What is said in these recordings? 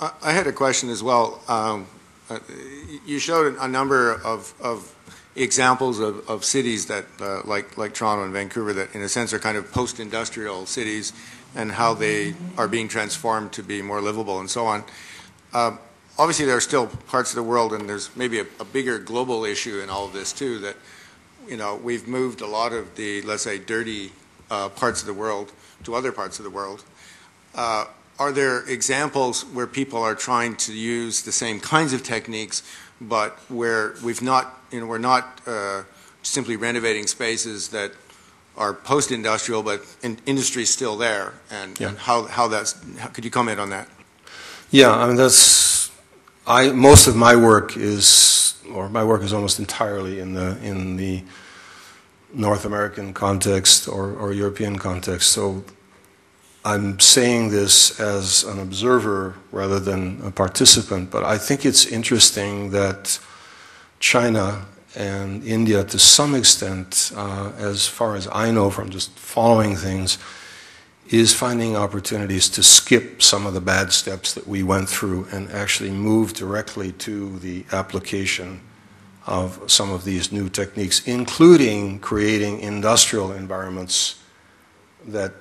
I had a question as well. You showed a number of examples of cities that, like Toronto and Vancouver, that in a sense are kind of post-industrial cities, and how they are being transformed to be more livable and so on. Obviously, there are still parts of the world, and there's maybe a bigger global issue in all of this too, that we've moved a lot of the, let's say, dirty parts of the world to other parts of the world. Are there examples where people are trying to use the same kinds of techniques, but where we're not simply renovating spaces that are post-industrial, but industry's still there, and how could you comment on that? Yeah, I mean most of my work is almost entirely in the North American context or European context. So I'm saying this as an observer rather than a participant, but I think it's interesting that China and India, to some extent, as far as I know from just following things, is finding opportunities to skip some of the bad steps that we went through and actually move directly to the application of some of these new techniques, including creating industrial environments that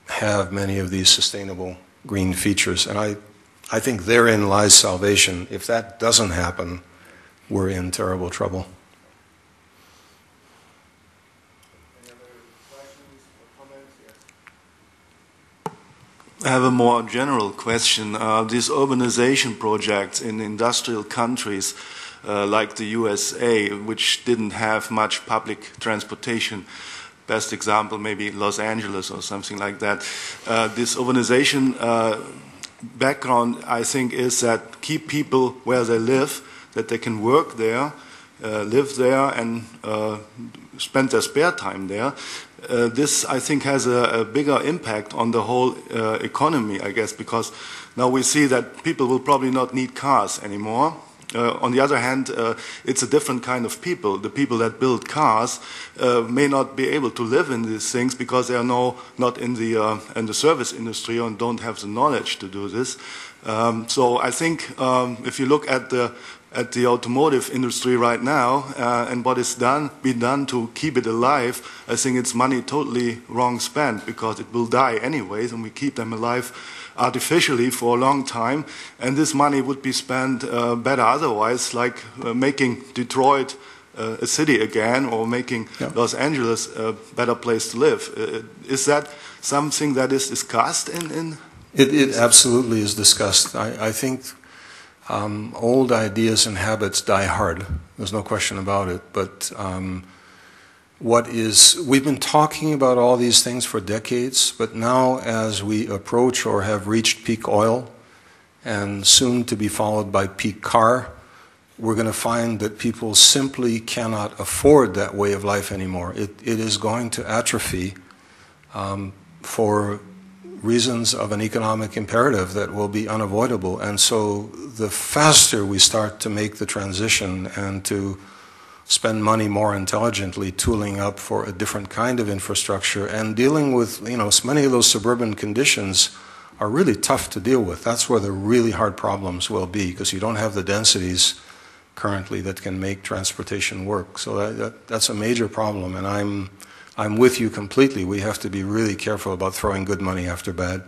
have many of these sustainable green features. And I think therein lies salvation. If that doesn't happen, we're in terrible trouble. Any other questions or comments? Yes. I have a more general question. These urbanization projects in industrial countries like the USA, which didn't have much public transportation, best example maybe Los Angeles or something like that. This urbanization background, I think, is that keep people where they live, that they can work there, live there, and spend their spare time there. This, I think, has a bigger impact on the whole economy, I guess, because now we see that people will probably not need cars anymore. On the other hand, it's a different kind of people. The people that build cars may not be able to live in these things because they are not in the service industry and don't have the knowledge to do this. So I think if you look at the automotive industry right now and what is being done to keep it alive, I think it's money totally wrong spent, because it will die anyways, and we keep them alive artificially for a long time, and this money would be spent better otherwise, like making Detroit a city again, or making Los Angeles a better place to live. Is that something that is discussed in? It absolutely is discussed. I think old ideas and habits die hard. There's no question about it. But we've been talking about all these things for decades, but now as we approach or have reached peak oil and soon to be followed by peak car, we're going to find that people simply cannot afford that way of life anymore. It is going to atrophy for reasons of an economic imperative that will be unavoidable. And so the faster we start to make the transition and to spend money more intelligently, tooling up for a different kind of infrastructure and dealing with, many of those suburban conditions are really tough to deal with. That's where the really hard problems will be, because you don't have the densities currently that can make transportation work. So that's a major problem, and I'm with you completely. We have to be really careful about throwing good money after bad.